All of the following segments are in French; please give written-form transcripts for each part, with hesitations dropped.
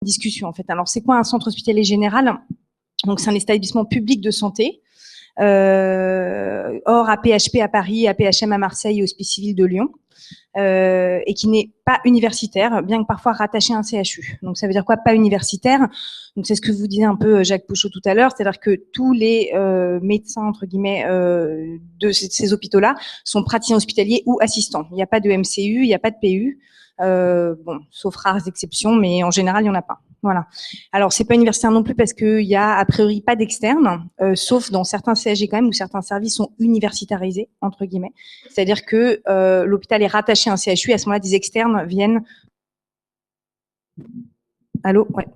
discussion en fait. Alors c'est quoi un centre hospitalier général? Donc c'est un établissement public de santé, hors APHP à Paris, APHM à Marseille et Hospice Civil de Lyon, et qui n'est pas universitaire, bien que parfois rattaché à un CHU. Donc ça veut dire quoi, pas universitaire? Donc c'est ce que vous disait un peu Jacques Pouchot tout à l'heure, c'est-à-dire que tous les médecins entre guillemets de ces hôpitaux-là sont praticiens hospitaliers ou assistants. Il n'y a pas de MCU, il n'y a pas de PU. Bon, sauf rares exceptions, mais en général, il n'y en a pas. Voilà. Alors, c'est pas universitaire non plus parce qu'il y a a priori pas d'externes, sauf dans certains CSG quand même où certains services sont universitarisés entre guillemets. C'est-à-dire que l'hôpital est rattaché à un CHU et à ce moment-là, des externes viennent. Allô, ouais,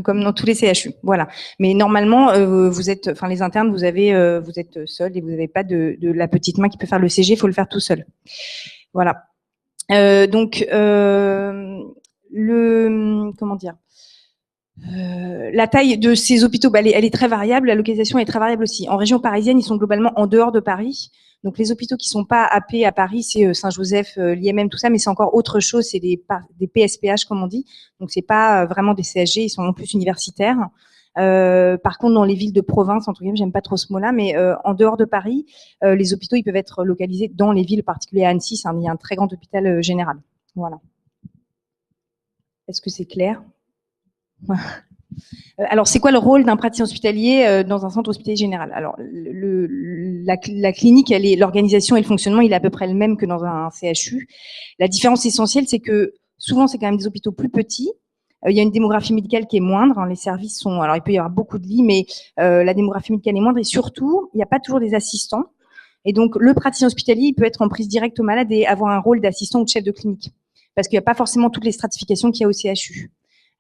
comme dans tous les CHU, voilà. Mais normalement, vous êtes, enfin les internes, vous êtes seuls et vous n'avez pas de la petite main qui peut faire le CG, il faut le faire tout seul. Voilà. Donc comment dire, la taille de ces hôpitaux, elle est très variable, la localisation est très variable aussi. En région parisienne, ils sont globalement en dehors de Paris. Donc les hôpitaux qui sont pas AP à Paris, c'est Saint-Joseph, l'IMM, tout ça, mais c'est encore autre chose, c'est des PSPH comme on dit. Donc c'est pas vraiment des CSG, ils sont en plus universitaires. Par contre, dans les villes de province, entre guillemets, j'aime pas trop ce mot-là, mais en dehors de Paris, les hôpitaux ils peuvent être localisés dans les villes, particulièrement à Annecy, il y a un très grand hôpital général. Voilà. Est-ce que c'est clair? Alors, c'est quoi le rôle d'un praticien hospitalier dans un centre hospitalier général? Alors, la clinique, l'organisation et le fonctionnement, il est à peu près le même que dans un CHU. La différence essentielle, c'est que souvent, c'est quand même des hôpitaux plus petits. Il y a une démographie médicale qui est moindre. Hein, les services sont, alors il peut y avoir beaucoup de lits, mais la démographie médicale est moindre et surtout, il n'y a pas toujours des assistants. Et donc, le praticien hospitalier, il peut être en prise directe au malade et avoir un rôle d'assistant ou de chef de clinique, parce qu'il n'y a pas forcément toutes les stratifications qu'il y a au CHU.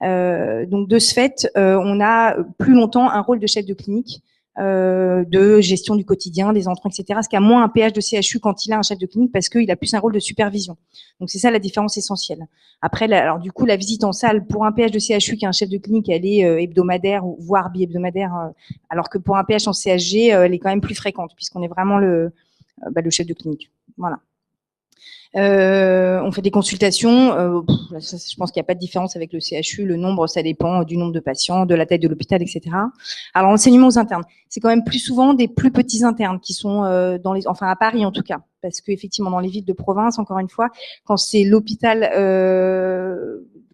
Donc de ce fait, on a plus longtemps un rôle de chef de clinique, de gestion du quotidien, des entrants, etc. Ce qui a moins un PH de CHU quand il a un chef de clinique parce qu'il a plus un rôle de supervision. Donc c'est ça la différence essentielle. Après, alors du coup, la visite en salle pour un PH de CHU qui est un chef de clinique, elle est hebdomadaire ou voire bi-hebdomadaire, alors que pour un PH en CHG, elle est quand même plus fréquente puisqu'on est vraiment le chef de clinique. Voilà. On fait des consultations. Je pense qu'il n'y a pas de différence avec le CHU. Le nombre, ça dépend du nombre de patients, de la taille de l'hôpital, etc. Alors, enseignement aux internes, c'est quand même plus souvent des plus petits internes qui sont enfin à Paris en tout cas, parce qu'effectivement dans les villes de province, encore une fois, quand c'est l'hôpital,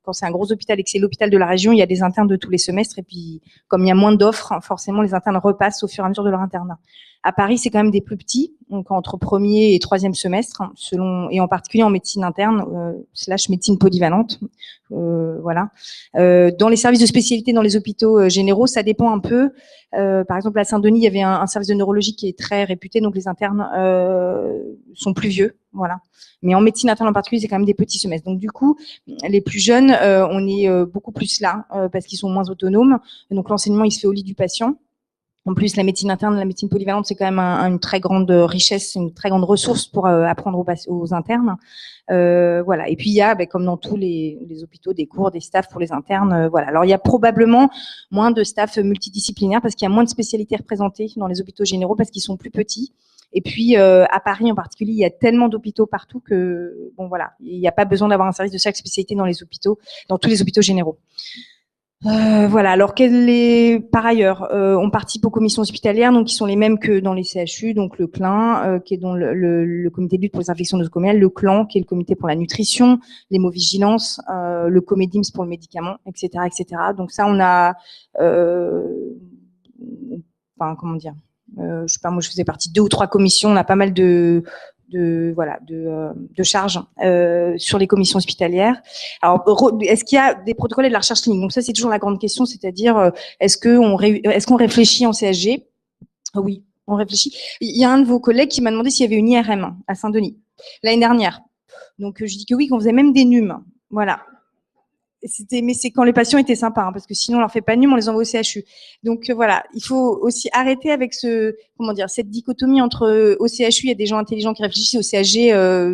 quand c'est un gros hôpital et que c'est l'hôpital de la région, il y a des internes de tous les semestres et puis comme il y a moins d'offres, forcément les internes repassent au fur et à mesure de leur internat. À Paris, c'est quand même des plus petits, donc entre premier et troisième semestre, selon, et en particulier en médecine interne / médecine polyvalente. Voilà. Dans les services de spécialité dans les hôpitaux généraux, ça dépend un peu. Par exemple, à Saint-Denis, il y avait un service de neurologie qui est très réputé, donc les internes sont plus vieux. Voilà. Mais en médecine interne en particulier, c'est quand même des petits semestres. Donc du coup, les plus jeunes, on est beaucoup plus là parce qu'ils sont moins autonomes. Donc l'enseignement, il se fait au lit du patient. En plus, la médecine interne, la médecine polyvalente, c'est quand même une très grande richesse, une très grande ressource pour apprendre aux internes. Voilà. Et puis il y a, comme dans tous les hôpitaux, des cours, des staffs pour les internes. Voilà. Alors il y a probablement moins de staff multidisciplinaires parce qu'il y a moins de spécialités représentées dans les hôpitaux généraux parce qu'ils sont plus petits. Et puis à Paris en particulier, il y a tellement d'hôpitaux partout que bon voilà, il n'y a pas besoin d'avoir un service de chaque spécialité dans les hôpitaux, dans tous les hôpitaux généraux. Voilà. Alors, par ailleurs, on participe aux commissions hospitalières, donc qui sont les mêmes que dans les CHU, donc le CLIN, qui est dans le comité de lutte pour les infections nosocomiales, le CLAN, qui est le comité pour la nutrition, l'hémovigilance, le COMEDIMS pour le médicament, etc., etc. Donc ça, on a, enfin, comment dire, je sais pas, moi je faisais partie de 2 ou 3 commissions, on a pas mal de charges sur les commissions hospitalières. Alors, est-ce qu'il y a des protocoles et de la recherche clinique? Donc ça, c'est toujours la grande question, c'est-à-dire est-ce qu'on réfléchit en CSG? Oui, on réfléchit. Il y a un de vos collègues qui m'a demandé s'il y avait une IRM à Saint-Denis l'année dernière. Donc je dis que oui, qu'on faisait même des NUM. Voilà. Mais c'est quand les patients étaient sympas, hein, parce que sinon on leur fait pas de NUM, on les envoie au CHU. Donc voilà, il faut aussi arrêter avec cette dichotomie entre au CHU il y a des gens intelligents qui réfléchissent, au CHG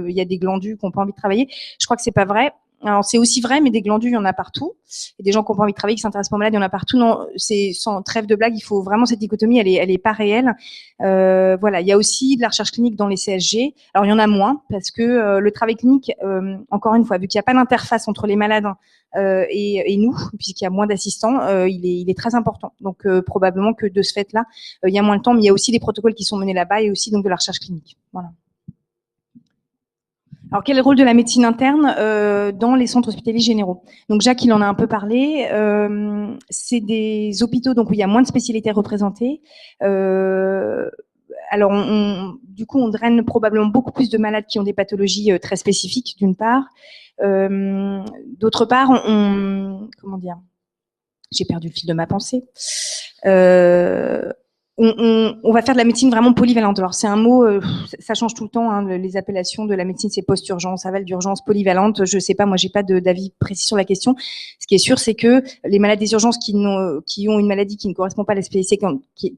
il y a des glandus qui n'ont pas envie de travailler. Je crois que c'est pas vrai. Alors c'est aussi vrai, mais des glandus, il y en a partout. Et des gens qui n'ont pas envie de travailler, qui s'intéressent pas aux malades, il y en a partout. Non, c'est sans trêve de blague, il faut vraiment cette dichotomie, elle est pas réelle. Voilà, il y a aussi de la recherche clinique dans les CSG. Alors il y en a moins parce que le travail clinique, encore une fois, vu qu'il n'y a pas d'interface entre les malades et nous, puisqu'il y a moins d'assistants, il est très important. Donc probablement que de ce fait-là, il y a moins de temps, mais il y a aussi des protocoles qui sont menés là-bas et aussi donc de la recherche clinique. Voilà. Alors, quel est le rôle de la médecine interne dans les centres hospitaliers généraux? Donc, Jacques, il en a un peu parlé. C'est des hôpitaux donc où il y a moins de spécialités représentées. Alors, du coup, on draine probablement beaucoup plus de malades qui ont des pathologies très spécifiques, d'une part. D'autre part, comment dire? J'ai perdu le fil de ma pensée. On va faire de la médecine vraiment polyvalente. Alors c'est un mot, ça change tout le temps. Hein, les appellations de la médecine, c'est post-urgence, aval d'urgence, polyvalente. Je sais pas, moi j'ai pas d'avis précis sur la question. Ce qui est sûr, c'est que les malades des urgences qui ont une maladie qui ne correspond pas à la spécialité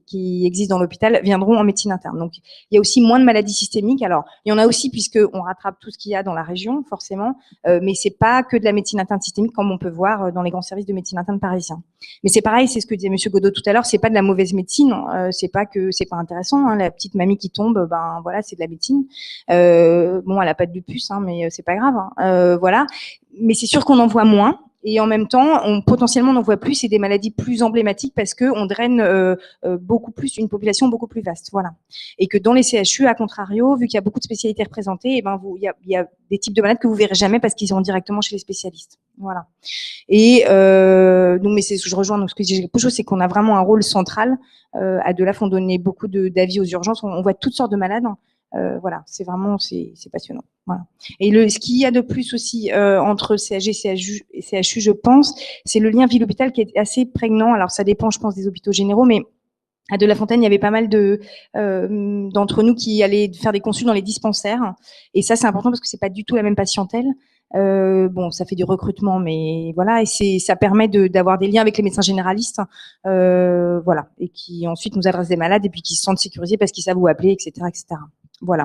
qui existe dans l'hôpital viendront en médecine interne. Donc il y a aussi moins de maladies systémiques. Alors il y en a aussi puisque on rattrape tout ce qu'il y a dans la région, forcément, mais c'est pas que de la médecine interne systémique comme on peut voir dans les grands services de médecine interne parisiens. Mais c'est pareil, c'est ce que disait Monsieur Godot tout à l'heure, c'est pas de la mauvaise médecine. C'est pas que c'est pas intéressant. Hein, la petite mamie qui tombe, ben voilà, c'est de la médecine. Bon, elle a pas de lupus, hein, mais c'est pas grave. Hein. Voilà. Mais c'est sûr qu'on en voit moins. Et en même temps, potentiellement on en voit plus, et des maladies plus emblématiques parce que on draine beaucoup plus, une population beaucoup plus vaste, voilà. Et que dans les CHU, à contrario, vu qu'il y a beaucoup de spécialités représentées, et ben il y a des types de malades que vous verrez jamais parce qu'ils sont directement chez les spécialistes, voilà. Et donc, mais je rejoins donc ce que dit quelque chose, c'est qu'on a vraiment un rôle central. À de là, font donner beaucoup d'avis aux urgences. On voit toutes sortes de malades. Voilà, c'est vraiment c'est passionnant. Voilà. Et ce qu'il y a de plus aussi entre CHG, CHU, je pense, c'est le lien ville-hôpital qui est assez prégnant. Alors ça dépend, je pense, des hôpitaux généraux, mais à De La Fontaine, il y avait pas mal d'entre nous qui allaient faire des consuls dans les dispensaires. Et ça, c'est important parce que c'est pas du tout la même patientèle. Bon, ça fait du recrutement, mais voilà, et ça permet d'avoir des liens avec les médecins généralistes, voilà, et qui ensuite nous adressent des malades et puis qui se sentent sécurisés parce qu'ils savent où appeler, etc., etc. Voilà.